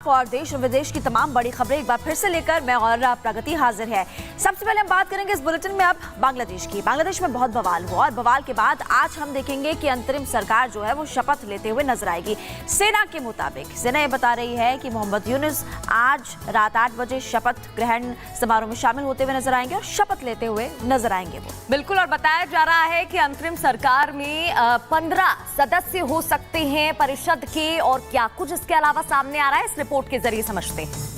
और देश और विदेश की तमाम बड़ी खबरें एक बार फिर से लेकर मैं और प्रगति हाजिर है। सबसे पहले हम बात करेंगे इस बुलेटिन में अब बांग्लादेश की। बांग्लादेश में बहुत बवाल हुआ और बवाल के बाद आज हम देखेंगे कि अंतरिम सरकार जो है वो शपथ लेते हुए नजर आएगी। सेना के मुताबिक सेना ये बता रही है कि मोहम्मद यूनुस आज रात 8 बजे शपथ ग्रहण समारोह में शामिल होते हुए नजर आएंगे और शपथ लेते हुए नजर आएंगे वो। बिल्कुल, और बताया जा रहा है कि अंतरिम सरकार में 15 सदस्य हो सकते हैं परिषद के, और क्या कुछ इसके अलावा सामने आ रहा है इस रिपोर्ट के जरिए समझते हैं।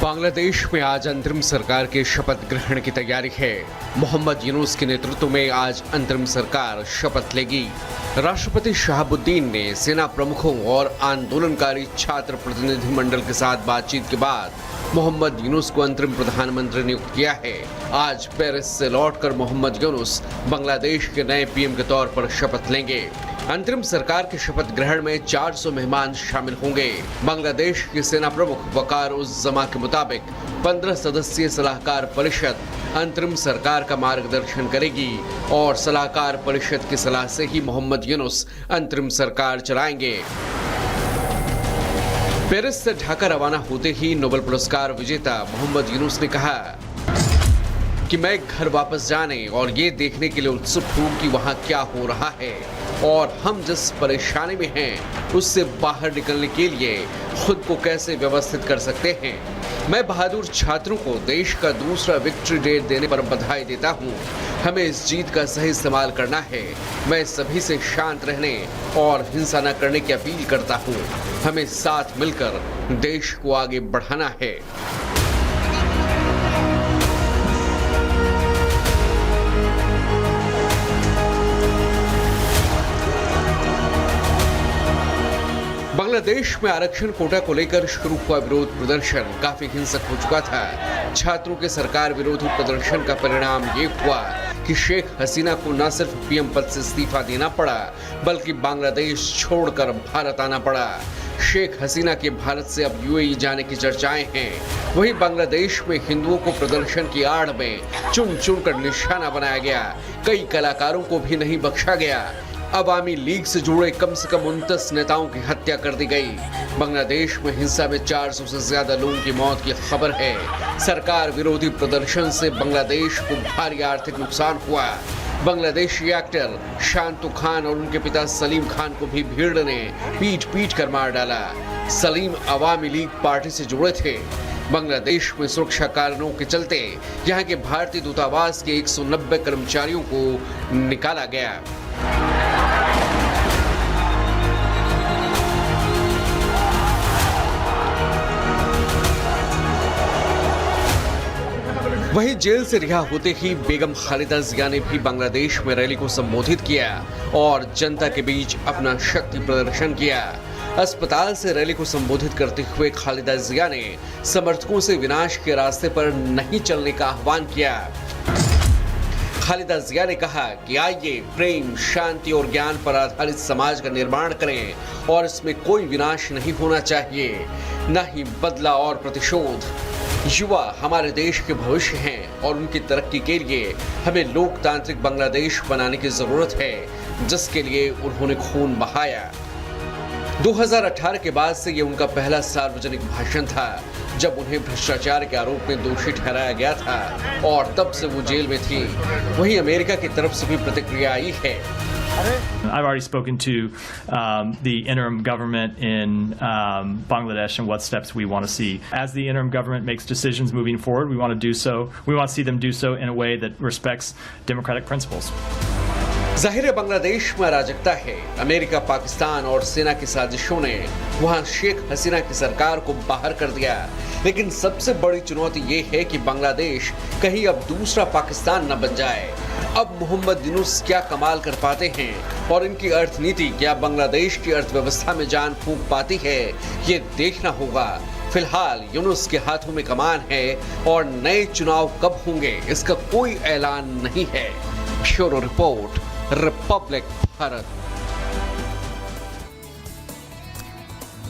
बांग्लादेश में आज अंतरिम सरकार के शपथ ग्रहण की तैयारी है। मोहम्मद यूनुस के नेतृत्व में आज अंतरिम सरकार शपथ लेगी। राष्ट्रपति शहाबुद्दीन ने सेना प्रमुखों और आंदोलनकारी छात्र प्रतिनिधिमंडल के साथ बातचीत के बाद मोहम्मद यूनुस को अंतरिम प्रधानमंत्री नियुक्त किया है। आज पेरिस से लौटकर मोहम्मद यूनुस बांग्लादेश के नए पीएम के तौर पर शपथ लेंगे। अंतरिम सरकार के शपथ ग्रहण में 400 मेहमान शामिल होंगे। बांग्लादेश की सेना प्रमुख वकार उज जमा के मुताबिक 15 सदस्यीय सलाहकार परिषद अंतरिम सरकार का मार्गदर्शन करेगी और सलाहकार परिषद की सलाह से ही मोहम्मद यूनुस अंतरिम सरकार चलाएंगे। पेरिस से ढाका रवाना होते ही नोबेल पुरस्कार विजेता मोहम्मद यूनुस ने कहा कि मैं घर वापस जाने और ये देखने के लिए उत्सुक हूँ कि वहाँ क्या हो रहा है और हम जिस परेशानी में हैं उससे बाहर निकलने के लिए खुद को कैसे व्यवस्थित कर सकते हैं। मैं बहादुर छात्रों को देश का दूसरा विक्ट्री डे देने पर बधाई देता हूँ। हमें इस जीत का सही इस्तेमाल करना है। मैं सभी से शांत रहने और हिंसा न करने की अपील करता हूँ। हमें साथ मिलकर देश को आगे बढ़ाना है। बांग्लादेश में आरक्षण कोटा को लेकर शुरू हुआ विरोध प्रदर्शन काफी हिंसक हो चुका था। छात्रों के सरकार विरोधी प्रदर्शन का परिणाम ये हुआ कि शेख हसीना को न सिर्फ पीएम पद से इस्तीफा देना पड़ा बल्कि बांग्लादेश छोड़कर भारत आना पड़ा। शेख हसीना के भारत से अब यूएई जाने की चर्चाएं हैं। वहीं बांग्लादेश में हिंदुओं को प्रदर्शन की आड़ में चुन चुन कर निशाना बनाया गया। कई कलाकारों को भी नहीं बख्शा गया। अवामी लीग से जुड़े कम से कम 29 नेताओं की हत्या कर दी गई। बांग्लादेश में हिंसा में 400 से ज्यादा लोगों की मौत की खबर है। सरकार विरोधी प्रदर्शन से बांग्लादेश को भारी आर्थिक नुकसान हुआ। बांग्लादेशी एक्टर शांतु खान और उनके पिता सलीम खान को भी भीड़ ने पीट पीट कर मार डाला। सलीम अवामी लीग पार्टी से जुड़े थे। बांग्लादेश में सुरक्षा कारणों के चलते यहाँ के भारतीय दूतावास के 190 कर्मचारियों को निकाला गया। वहीं जेल से रिहा होते ही बेगम खालिदा जिया ने भी बांग्लादेश में रैली को संबोधित किया और जनता के बीच अपना शक्ति प्रदर्शन किया। अस्पताल से रैली को संबोधित करते हुए खालिदा जिया ने समर्थकों से विनाश के रास्ते पर नहीं चलने का आह्वान किया। खालिदा जिया ने कहा कि आइए प्रेम, शांति और ज्ञान पर आधारित समाज का निर्माण करें और इसमें कोई विनाश नहीं होना चाहिए, न ही बदला और प्रतिशोध। युवा हमारे देश के भविष्य हैं और उनकी तरक्की के लिए हमें लोकतांत्रिक बांग्लादेश बनाने की जरूरत है, जिसके लिए उन्होंने खून बहाया। 2018 के बाद से ये उनका पहला सार्वजनिक भाषण था जब उन्हें भ्रष्टाचार के आरोप में दोषी ठहराया गया था और तब से वो जेल में थी। वहीं अमेरिका की तरफ से भी प्रतिक्रिया आई है। I've already spoken to the interim government in Bangladesh and what steps we want to see. As the interim government makes decisions moving forward, we want to see them do so in a way that respects democratic principles. जाहिर है बांग्लादेश में अराजकता है। America, Pakistan और सेना की साजिशों ने वहां शेख हसीना की सरकार को बाहर कर दिया, लेकिन सबसे बड़ी चुनौती ये है कि बांग्लादेश कहीं अब दूसरा पाकिस्तान न बन जाए। अब मोहम्मद यूनुस क्या कमाल कर पाते हैं और इनकी अर्थनीति क्या बांग्लादेश की अर्थव्यवस्था में जान फूंक पाती है, ये देखना होगा। फिलहाल यूनुस के हाथों में कमान है और नए चुनाव कब होंगे इसका कोई ऐलान नहीं है। Bureau report, Republic Bharat.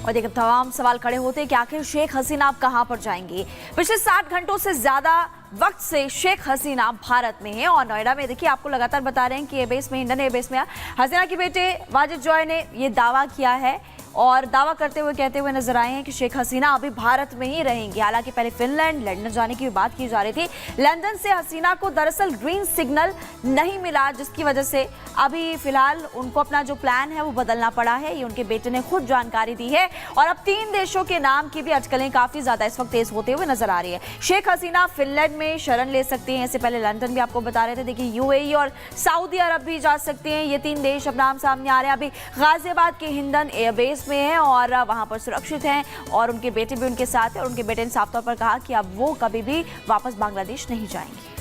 और देखिए तमाम सवाल खड़े होते हैं कि आखिर शेख हसीना अब कहां पर जाएंगी। पिछले 60 घंटों से ज्यादा वक्त से शेख हसीना भारत में है और नोएडा में देखिए आपको लगातार बता रहे हैं कि एयरबेस में, हिंडन एयरबेस में हसीना के बेटे वाजिद जॉय ने ये दावा किया है और दावा करते हुए कहते हुए नजर आए हैं कि शेख हसीना अभी भारत में ही रहेंगी। हालांकि पहले फिनलैंड, लंदन जाने की भी बात की जा रही थी। लंदन से हसीना को दरअसल ग्रीन सिग्नल नहीं मिला, जिसकी वजह से अभी फिलहाल उनको अपना जो प्लान है वो बदलना पड़ा है। ये उनके बेटे ने खुद जानकारी दी है और अब 3 देशों के नाम की भी अटकलें काफी ज्यादा इस वक्त तेज होते हुए नजर आ रही है। शेख हसीना फिनलैंड में शरण ले सकती हैं, इससे पहले लंदन भी आपको बता रहे थे। देखिए यूएई और सऊदी अरब भी जा सकते हैं। ये 3 देश अब नाम सामने आ रहे हैं। अभी गाजियाबाद के हिंडन एयरबेस में है और वहां पर सुरक्षित हैं और उनके बेटे भी उनके साथ है और उनके बेटे ने साफ तौर पर कहा कि अब वो कभी भी वापस बांग्लादेश नहीं जाएंगे।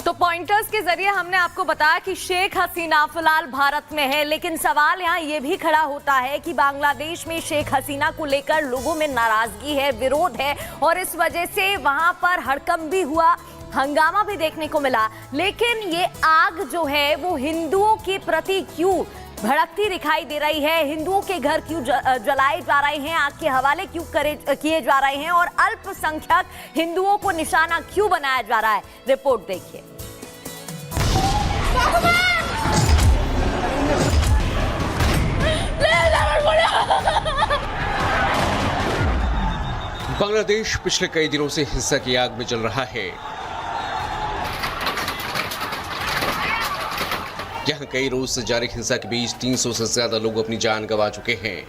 तो पॉइंटर्स के जरिए हमने आपको बताया कि शेख हसीना फिलहाल भारत में है, लेकिन सवाल यहाँ ये भी खड़ा होता है कि बांग्लादेश में शेख हसीना को लेकर लोगों में नाराजगी है, विरोध है और इस वजह से वहां पर हड़कंप भी हुआ, हंगामा भी देखने को मिला। लेकिन ये आग जो है वो हिंदुओं के प्रति क्यों भड़कती दिखाई दे रही है, हिंदुओं के घर क्यों जलाए जा रहे हैं, आग के हवाले क्यों किए जा रहे हैं और अल्पसंख्यक हिंदुओं को निशाना क्यों बनाया जा रहा है, रिपोर्ट देखिए। बांग्लादेश पिछले कई दिनों से हिंसा की आग में जल रहा है। यहाँ कई रोज से जारी हिंसा के बीच 300 से ज्यादा लोग अपनी जान गंवा चुके हैं।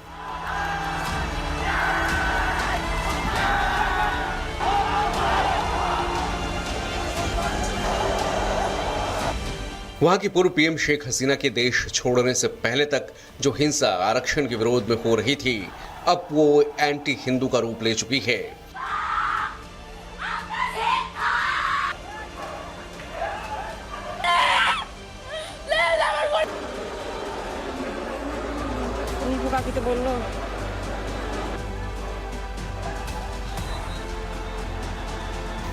वहां की पूर्व पीएम शेख हसीना के देश छोड़ने से पहले तक जो हिंसा आरक्षण के विरोध में हो रही थी, अब वो एंटी हिंदू का रूप ले चुकी है।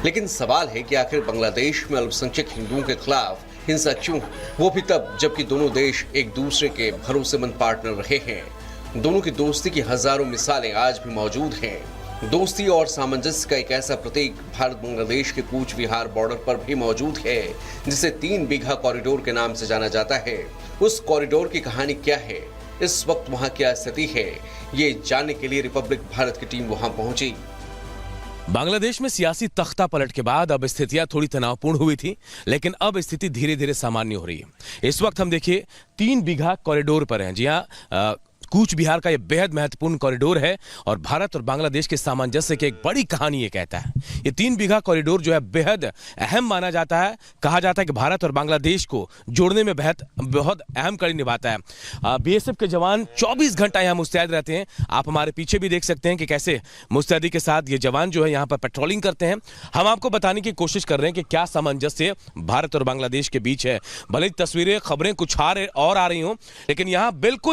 लेकिन सवाल है कि आखिर बांग्लादेश में अल्पसंख्यक हिंदुओं के खिलाफ हिंसा क्यों, वो भी तब जबकि दोनों देश एक दूसरे के भरोसेमंद पार्टनर रहे हैं। दोनों की दोस्ती की हजारों मिसालें आज भी मौजूद हैं। दोस्ती और सामंजस्य का एक ऐसा प्रतीक भारत बांग्लादेश के कूच विहार बॉर्डर पर भी मौजूद है, जिसे 3 बीघा कॉरिडोर के नाम से जाना जाता है। उस कॉरिडोर की कहानी क्या है, इस वक्त वहां क्या स्थिति है, ये जानने के लिए रिपब्लिक भारत की टीम वहां पहुंची। बांग्लादेश में सियासी तख्ता पलट के बाद अब स्थितियां थोड़ी तनावपूर्ण हुई थी, लेकिन अब स्थिति धीरे धीरे सामान्य हो रही है। इस वक्त हम देखिए 3 बीघा कॉरिडोर पर हैं। जी हाँ, कूच बिहार का यह बेहद महत्वपूर्ण कॉरिडोर है और भारत और बांग्लादेश के सामंजस्य की एक बड़ी कहानी ये कहता है। ये 3 बीघा कॉरिडोर जो है बेहद अहम माना जाता है। कहा जाता है कि भारत और बांग्लादेश को जोड़ने में बहुत अहम कड़ी निभाता है। बीएसएफ के जवान 24 घंटा यहाँ मुस्तैद रहते हैं। आप हमारे पीछे भी देख सकते हैं कि कैसे मुस्तैदी के साथ ये जवान जो है यहाँ पर पेट्रोलिंग करते हैं। हम आपको बताने की कोशिश कर रहे हैं कि क्या सामंजस्य भारत और बांग्लादेश के बीच है। भले तस्वीरें, खबरें कुछ और आ रही हों, लेकिन यहाँ बिल्कुल